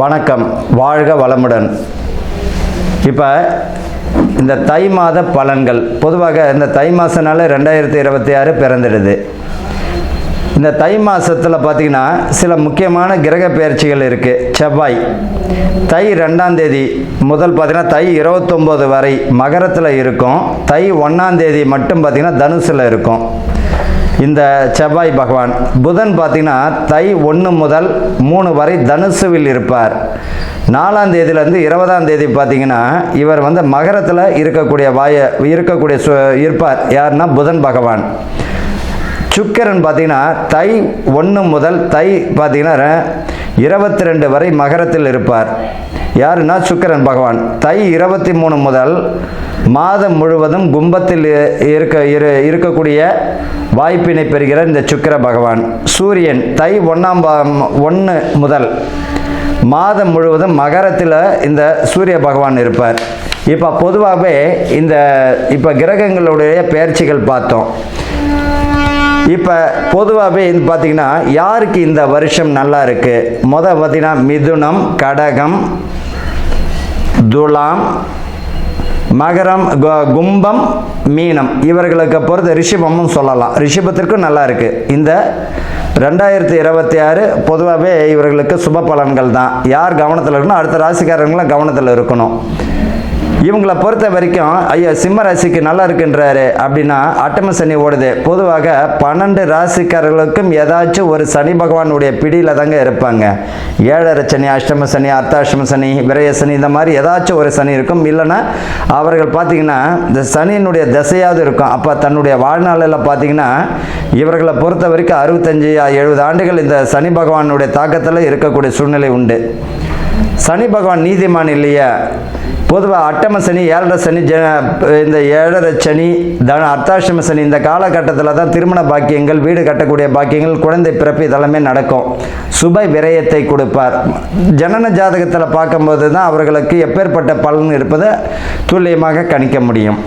வணக்கம், வாழ்க வளமுடன். இப்போ இந்த தை மாத பலன்கள் பொதுவாக இந்த தை மாதனால 2026 பிறந்துடுது. இந்த தை மாதத்தில் பார்த்திங்கன்னா சில முக்கியமான கிரக பெயர்ச்சிகள் இருக்குது. செவ்வாய் தை 2ஆம் தேதி முதல் பார்த்திங்கன்னா தை 29 வரை மகரத்தில் இருக்கும். தை 1ஆம் தேதி மட்டும் பார்த்திங்கன்னா தனுசில் இருக்கும் இந்த செவ்வாய் பகவான். புதன் பார்த்திங்கன்னா தை 1 முதல் 3 வரை தனுசுவில் இருப்பார். 4ஆம் தேதியிலேருந்து 20ஆம் தேதி பார்த்திங்கன்னா இவர் மகரத்தில் இருப்பார். யாருன்னா புதன் பகவான். சுக்கிரன் பார்த்திங்கன்னா தை 1 முதல் தை பார்த்திங்கன்னா 22 வரை மகரத்தில் இருப்பார். யாருன்னா சுக்கிரன் பகவான். தை 23 முதல் மாதம் முழுவதும் கும்பத்தில் இருக்கக்கூடிய வாய்ப்பினை பெறுகிற இந்த சுக்கிர பகவான். சூரியன் தை 1 முதல் மாதம் முழுவதும் மகரத்தில் இந்த சூரிய பகவான் இருப்பார். இப்போ பொதுவாகவே இப்போ கிரகங்களுடைய பெயர்ச்சிகள் பார்த்தோம். இப்போ பொதுவாகவே பார்த்திங்கன்னா யாருக்கு இந்த வருஷம் நல்லா இருக்குது? பார்த்திங்கன்னா மிதுனம், கடகம், துலாம், மகரம், கும்பம், மீனம் இவர்களுக்கு பொறுத்த ரிஷபமும் சொல்லலாம். ரிஷபத்திற்கும் நல்லா இருக்குது. இந்த 2026 பொதுவாகவே இவர்களுக்கு சுப பலன்கள் தான். யார் கவனத்தில் இருக்கணும்? அடுத்த ராசிக்காரங்களும் கவனத்தில் இருக்கணும். இவங்களை பொறுத்த வரைக்கும் ஐயா சிம்ம ராசிக்கு நல்லா இருக்குன்றாரு அப்படின்னா அட்டம சனி ஓடுது. பொதுவாக 12 ராசிக்காரர்களுக்கும் ஏதாச்சும் ஒரு சனி பகவானுடைய பிடியில் தாங்க இருப்பாங்க. 7.5 சனி, அஷ்டம சனி, அர்த்தாஷ்டம சனி, விரய சனி, இந்த மாதிரி ஏதாச்சும் ஒரு சனி இருக்கும். இல்லைன்னா அவர்கள் பார்த்திங்கன்னா இந்த சனியினுடைய திசையாவது இருக்கும். அப்போ தன்னுடைய வாழ்நாளில் பார்த்திங்கன்னா இவர்களை பொறுத்த வரைக்கும் 65-70 ஆண்டுகள் இந்த சனி பகவானுடைய தாக்கத்தில் இருக்கக்கூடிய சூழ்நிலை உண்டு. சனி பகவான் நீதிமான் இல்லையா? பொதுவாக அட்டம சனி, 7.5 சனி, இந்த 7.5 சனி, அர்த்தாஷ்டம சனி இந்த காலகட்டத்தில் தான் திருமண பாக்கியங்கள், வீடு கட்டக்கூடிய பாக்கியங்கள், குழந்தை பிறப்பு இதெல்லாமே நடக்கும். சுப விரயத்தை கொடுப்பார். ஜனன ஜாதகத்தில் பார்க்கும்போது தான் அவர்களுக்கு எப்பேற்பட்ட பலன் இருப்பதை துல்லியமாக கணிக்க முடியும்.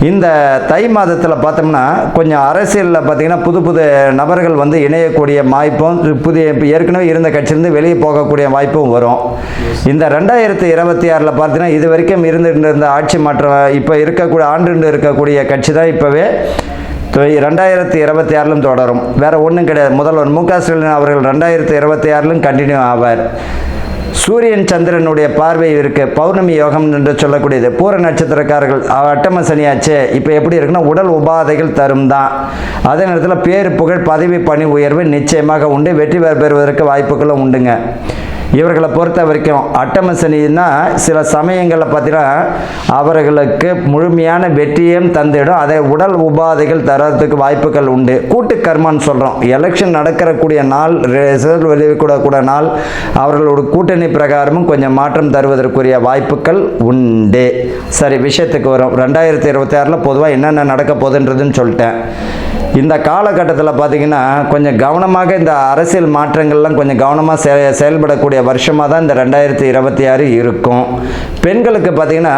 இந்த தை மாதத்தில் பார்த்தோம்னா கொஞ்சம் அரசியலில் பார்த்திங்கன்னா புது நபர்கள் இணையக்கூடிய வாய்ப்பும், ஏற்கனவே இருந்த கட்சியிலேருந்து வெளியே போகக்கூடிய வாய்ப்பும் வரும். இந்த 2026 பார்த்தீங்கன்னா இது வரைக்கும் இருந்த ஆட்சி மாற்றம் இப்போ இருக்கக்கூடிய கட்சி தான் இப்போவே 2026 தொடரும். வேறு ஒன்றும் கிடையாது. முதல்வர் மு க ஸ்டாலின் அவர்கள் 2026 கண்டினியூ ஆவார். சூரியன் சந்திரனுடைய பார்வை இருக்கு. பௌர்ணமி யோகம் என்று சொல்லக்கூடியது. பூர நட்சத்திரக்காரர்கள் அட்டம சனியாச்சு. இப்போ எப்படி இருக்குன்னா உடல் உபாதைகள் தரும் தான். அதே நேரத்தில் பேர், புகழ், பதவி, பணி உயர்வு நிச்சயமாக உண்டு. வெற்றி பெறுவதற்கு வாய்ப்புகளும் உண்டுங்க. இவர்களை பொறுத்த வரைக்கும் அட்டம சனின்னா சில சமயங்களில் பார்த்தீங்கன்னா அவர்களுக்கு முழுமையான வெற்றியும் தந்திடும். அதை உடல் உபாதைகள் தரத்துக்கு வாய்ப்புகள் உண்டு. கூட்டு கர்மான்னு சொல்கிறோம். எலெக்ஷன் நடக்கக்கூடிய நாள், ரிசல்ட் வெளியிடக்கூடிய நாள், அவர்களோட கூட்டணி பிரகாரமும் கொஞ்சம் மாற்றம் தருவதற்குரிய வாய்ப்புகள் உண்டு. சரி, விஷயத்துக்கு வரும். 2026 பொதுவாக என்னென்ன நடக்க போகுதுன்றதுன்னு சொல்லிட்டேன். இந்த காலகட்டத்தில் பார்த்திங்கன்னா கொஞ்சம் கவனமாக இந்த அரசியல் மாற்றங்கள்லாம் கொஞ்சம் கவனமாக செயல்படக்கூடிய வருஷமாக தான் இந்த 2026 இருக்கும். பெண்களுக்கு பார்த்திங்கன்னா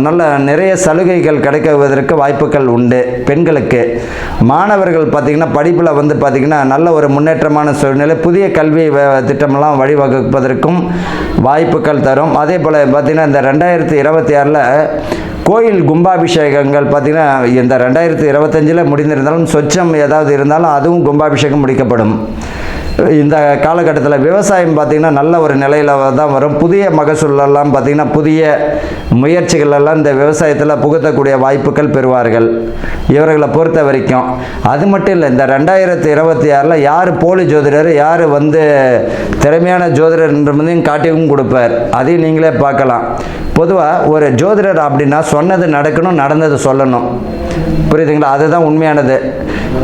நல்ல நிறைய சலுகைகள் கிடைக்குவதற்கு வாய்ப்புகள் உண்டு. பெண்களுக்கு, மாணவர்கள் பார்த்திங்கன்னா படிப்பில் பார்த்திங்கன்னா நல்ல ஒரு முன்னேற்றமான சூழ்நிலை, புதிய கல்வி திட்டமெல்லாம் வழிவகுப்பதற்கும் வாய்ப்புகள் தரும். அதே போல் பார்த்திங்கன்னா இந்த 2026 கோயில் கும்பாபிஷேகங்கள் பார்த்திங்கன்னா இந்த 2025 முடிந்திருந்தாலும் சொச்சம் ஏதாவது இருந்தாலும் அதுவும் கும்பாபிஷேகம் முடிக்கப்படும். இந்த காலகட்டத்தில் விவசாயம் பார்த்திங்கன்னா நல்ல ஒரு நிலையில் தான் வரும். புதிய மகசூலெல்லாம் பார்த்திங்கன்னா புதிய முயற்சிகளெல்லாம் இந்த விவசாயத்தில் புகுத்தக்கூடிய வாய்ப்புகள் பெறுவார்கள் இவர்களை பொறுத்த வரைக்கும். அது மட்டும் இல்லை, இந்த 2026 யார் போலி ஜோதிடர், யார் திறமையான ஜோதிடர் என்றதையும் காட்டியும் கொடுப்பார். அதையும் நீங்களே பார்க்கலாம். பொதுவாக ஒரு ஜோதிடர் அப்படின்னா சொன்னது நடக்கணும், நடந்தது சொல்லணும். புரியுதுங்களா? அதுதான் உண்மையானது.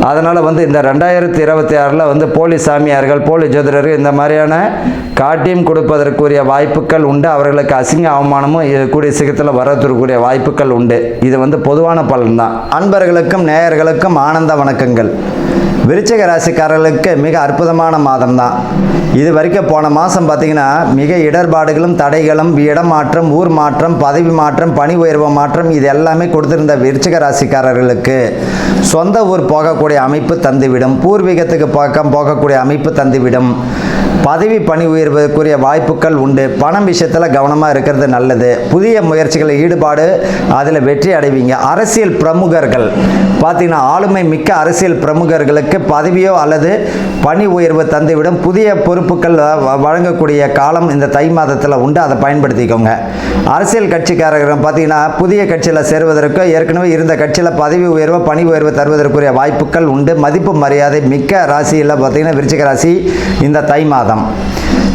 அதனால் இந்த 2026 போலி சாமியார்கள், போலி ஜோதிடர்கள் இந்த மாதிரியான காட்டியும் கொடுப்பதற்குரிய வாய்ப்புகள் உண்டு. அவர்களுக்கு அசிங்க அவமானமும் கூடிய சீக்கிரத்தில் வரக்கூடிய வாய்ப்புகள் உண்டு. இது பொதுவான பலன் தான். அன்பர்களுக்கும் நேயர்களுக்கும் ஆனந்த வணக்கங்கள். விருச்சிக ராசிக்காரர்களுக்கு மிக அற்புதமான மாதம் தான். இது வரைக்கும் போன மாதம் பார்த்திங்கன்னா மிக இடர்பாடுகளும் தடைகளும், இடமாற்றம், ஊர் மாற்றம், பதவி மாற்றம், பணி உயர்வு மாற்றம், இது எல்லாமே கொடுத்திருந்த விருச்சிக ராசிக்காரர்களுக்கு சொந்த ஊர் போகக்கூடிய அமைப்பு தந்துவிடும். பூர்வீகத்துக்கு பக்கம் போகக்கூடிய அமைப்பு தந்துவிடும். பதவி பணி உயர்வுக்குரிய வாய்ப்புகள் உண்டு. பணம் விஷயத்தில் கவனமாக இருக்கிறது நல்லது. புதிய முயற்சிகளில் ஈடுபாடு, அதில் வெற்றி அடைவீங்க. அரசியல் பிரமுகர்கள் பார்த்தீங்கன்னா ஆளுமை மிக்க அரசியல் பிரமுகர்களுக்கு பதவியோ அல்லது பணி உயர்வு தந்துவிடும். புதிய பொறுப்புகள் வழங்கக்கூடிய காலம் இந்த தை மாதத்தில் உண்டு. அதை பயன்படுத்திக்கோங்க. அரசியல் கட்சிக்காரர்கள் பார்த்தீங்கன்னா புதிய கட்சியில் சேருவதற்கோ ஏற்கனவே இருந்த கட்சியில் பதவி உயர்வு பணி உயர்வு தருவதற்குரிய வாய்ப்புகள் உண்டு. மதிப்பு மரியாதை மிக்க ராசியில் பார்த்தீங்கன்னா விருச்சிக ராசி இந்த தை மாதம்.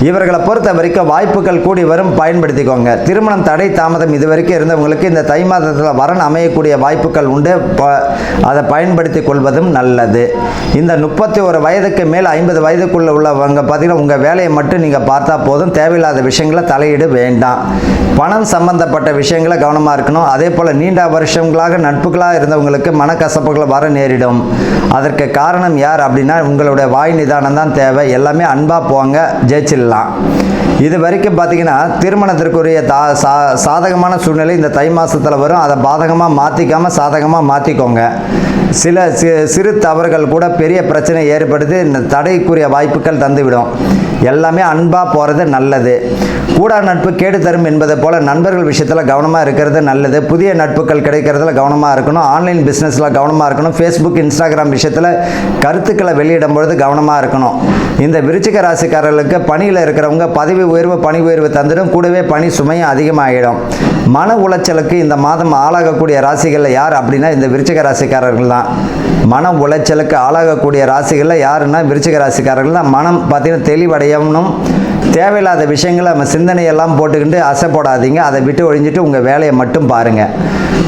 இவர்களை பொறுத்த வரைக்கும் வாய்ப்புகள் கூடி வரும், பயன்படுத்திக்கோங்க. திருமணம் தடை தாமதம் இதுவரைக்கும் இருந்தவங்களுக்கு இந்த தை மாதத்தில் வரன் அமையக்கூடிய வாய்ப்புகள் உண்டு. அதை பயன்படுத்தி கொள்வதும் நல்லது. இந்த 31 வயதுக்கு மேல் 50 வயதுக்குள்ள உள்ளவங்க பார்த்தீங்கன்னா உங்கள் வேலையை மட்டும் நீங்கள் பார்த்தா போதும். தேவையில்லாத விஷயங்களை தலையிட வேண்டாம். பணம் சம்பந்தப்பட்ட விஷயங்களை கவனமாக இருக்கணும். அதே போல் நீண்ட வருஷங்களாக நட்புகளாக இருந்தவங்களுக்கு மனக்கசப்புகளை வர நேரிடும். அதற்கு காரணம் யார் அப்படின்னா உங்களுடைய வாய் நிதானம் தான் தேவை. எல்லாமே அன்பாக போங்க, ஜெயிச்சிடலாம். இது வரைக்கும் பார்த்தீங்கன்னா திருமணத்திற்குரிய சாதகமான சூழ்நிலை இந்த தை மாதத்தில் வரும். அதை பாதகமாக மாற்றிக்காமல் சாதகமாக மாற்றிக்கோங்க. சில சிறு தவறுகள் கூட பெரிய பிரச்சனை ஏற்படுத்தி இந்த தடைக்குரிய வாய்ப்புகள் தந்துவிடும். எல்லாமே அன்பாக போகிறது நல்லது. கூடா நட்பு கேடு தரும் என்பதை போல் நண்பர்கள் விஷயத்தில் கவனமாக இருக்கிறது நல்லது. புதிய நட்புகள் கிடைக்கிறதுல கவனமாக இருக்கணும். ஆன்லைன் பிஸ்னஸில் கவனமாக இருக்கணும். ஃபேஸ்புக், இன்ஸ்டாகிராம் விஷயத்தில் கருத்துக்களை வெளியிடும் பொழுது கவனமாக இருக்கணும். இந்த விருச்சிக ராசிக்காரர்களுக்கு பணியில் இருக்கிறவங்க பதவி உயர்வு பணி உயர்வு தந்துடும். கூடவே பணி சுமையும் அதிகமாகிடும். மன உளைச்சலுக்கு இந்த மாதம் ஆளாகக்கூடிய ராசிகளில் யார் அப்படின்னா இந்த விருச்சிக ராசிக்காரர்கள் தான். மன உளைச்சலுக்கு ஆளாகக்கூடிய ராசிகளில் யாருன்னா விருச்சிக ராசிக்காரர்கள் தான். மனம் பார்த்தீங்கன்னா தெளிவடையணும். தேவையில்லாத விஷயங்களை நம்ம சிந்தனையெல்லாம் போட்டுக்கிட்டு அசை போடாதீங்க. அதை விட்டு ஒழிஞ்சிட்டு உங்கள் வேலையை மட்டும் பாருங்கள்.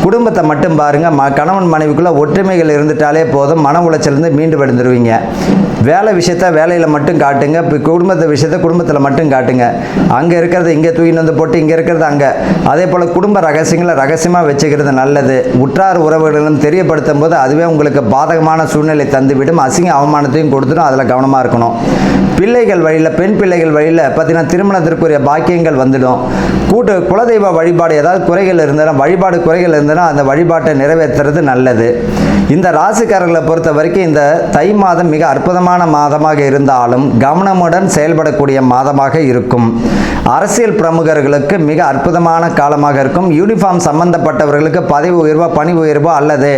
குடும்பத்தை மட்டும் பாருங்கள். கணவன் மனைவிக்குள்ளே ஒற்றுமைகள் இருந்துட்டாலே போதும். மன உளைச்சலேருந்து மீண்டு வந்துடுவீங்க. வேலை விஷயத்த வேலையில் மட்டும் காட்டுங்க. இப்போ குடும்பத்தை விஷயத்த குடும்பத்தில் மட்டும் காட்டுங்க. அங்கே இருக்கிறது இங்கே தூக்கின்னு வந்து போட்டு இங்கே இருக்கிறது அங்கே. அதே போல் குடும்ப ரகசியங்களை ரகசியமாக வச்சுக்கிறது நல்லது. உற்றார் உறவுகளும் தெரியப்படுத்தும் போது அதுவே உங்களுக்கு பாதகமான சூழ்நிலை தந்துவிடும். அசிங்க அவமானத்தையும் கொடுத்துடும். அதில் கவனமாக இருக்கணும். பிள்ளைகள் வழியில், பெண் பிள்ளைகள் வழியில் பார்த்தீங்கன்னா திருமணத்திற்குரிய பாக்கியங்கள் வந்துடும். குலதெய்வ வழிபாடு ஏதாவது குறைகள் இருந்தாலும், வழிபாடு குறைகள் இருந்தாலும் அந்த வழிபாட்டை நிறைவேற்றுறது நல்லது. இந்த ராசிக்காரர்களை பொறுத்த வரைக்கும் இந்த தை மாதம் மிக அற்புதமான மாதமாக இருந்தாலும் கவனமுடன் செயல்படக்கூடிய மாதமாக இருக்கும். அரசியல் பிரமுகர்களுக்கு மிக அற்புதமான காலமாக இருக்கும். யூனிஃபார்ம் சம்பந்தப்பட்டவர்களுக்கு பதவி உயர்வோ பணி உயர்வோ அல்லது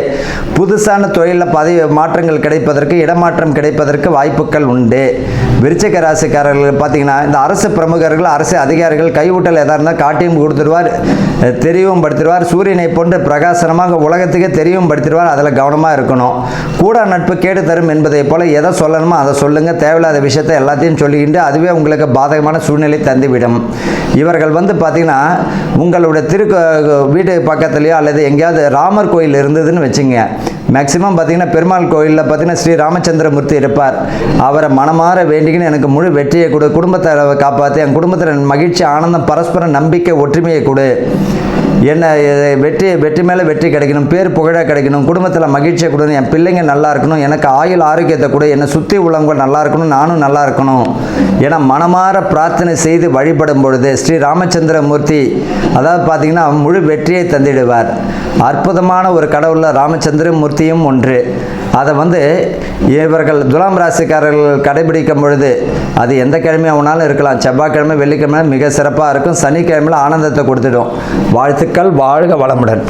புதுசான தொழிலில் பதவி மாற்றங்கள் கிடைப்பதற்கு, இடமாற்றம் கிடைப்பதற்கு வாய்ப்புகள் உண்டு. விருச்சிக ராசிக்காரர்கள் பார்த்தீங்கன்னா இந்த அரசு பிரமுகர்கள், அரசு அதிகாரிகள் கைவிட்டல் எதாக இருந்தால் காட்டியும் கொடுத்துருவார், தெரியவும் படுத்திடுவார். சூரியனை போன்று பிரகாசனமாக உலகத்துக்கே தெரியவும் படுத்திடுவார். அதில் கவனமாக இருக்கணும். கூட நட்பு கேடு தரும் என்பதை போல எதை சொல்லணுமோ அதை சொல்லுங்கள். தேவையில்லாத விஷயத்தை எல்லாத்தையும் சொல்லிக்கிட்டு அதுவே உங்களுக்கு பாதகமான சூழ்நிலை தந்துவிடும். இவர்கள் பார்த்தீங்கன்னா உங்களுடைய வீட்டு பக்கத்துலையோ அல்லது எங்கேயாவது ராமர் கோயில் இருந்ததுன்னு வச்சுங்க. மேக்சிமம் பார்த்தீங்கன்னா பெருமாள் கோயிலில் பார்த்தீங்கன்னா ஸ்ரீ ராமச்சந்திரமூர்த்தி இருப்பார். அவரை மனமாற வேண்டிக்கின்னு எனக்கு முழு வெற்றியை கொடு, குடும்பத்தை காப்பாற்றி, என் குடும்பத்தில் மகிழ்ச்சி, ஆனந்தம், பரஸ்பர நம்பிக்கை, ஒற்றுமையை கொடு, என்ன வெற்றி மேலே வெற்றி கிடைக்கணும், பேர் புகழ கிடைக்கணும், குடும்பத்தில் மகிழ்ச்சியை கொடுக்கணும், என் பிள்ளைங்க நல்லா இருக்கணும், எனக்கு ஆயுள் ஆரோக்கியத்தை கூட, என்னை சுற்றி உள்ளவங்க நல்லா இருக்கணும், நானும் நல்லா இருக்கணும் என மனமாற பிரார்த்தனை செய்து வழிபடும் பொழுது ஸ்ரீ ராமச்சந்திரமூர்த்தி அதாவது பார்த்தீங்கன்னா முழு வெற்றியை தந்திடுவார். அற்புதமான ஒரு கடவுளில் ராமச்சந்திரமூர்த்தியும் ஒன்று. அதை இவர்கள் துலாம் ராசிக்காரர்கள் கடைபிடிக்கும் பொழுது அது எந்த கிழமையாக வேணாலும் இருக்கலாம். செவ்வாய்க்கிழமை, வெள்ளிக்கிழமை மிக சிறப்பாக இருக்கும். சனிக்கிழமையில் ஆனந்தத்தை கொடுத்துடும். வாழ்த்துக்கள். வாழ்க வளமுடன்.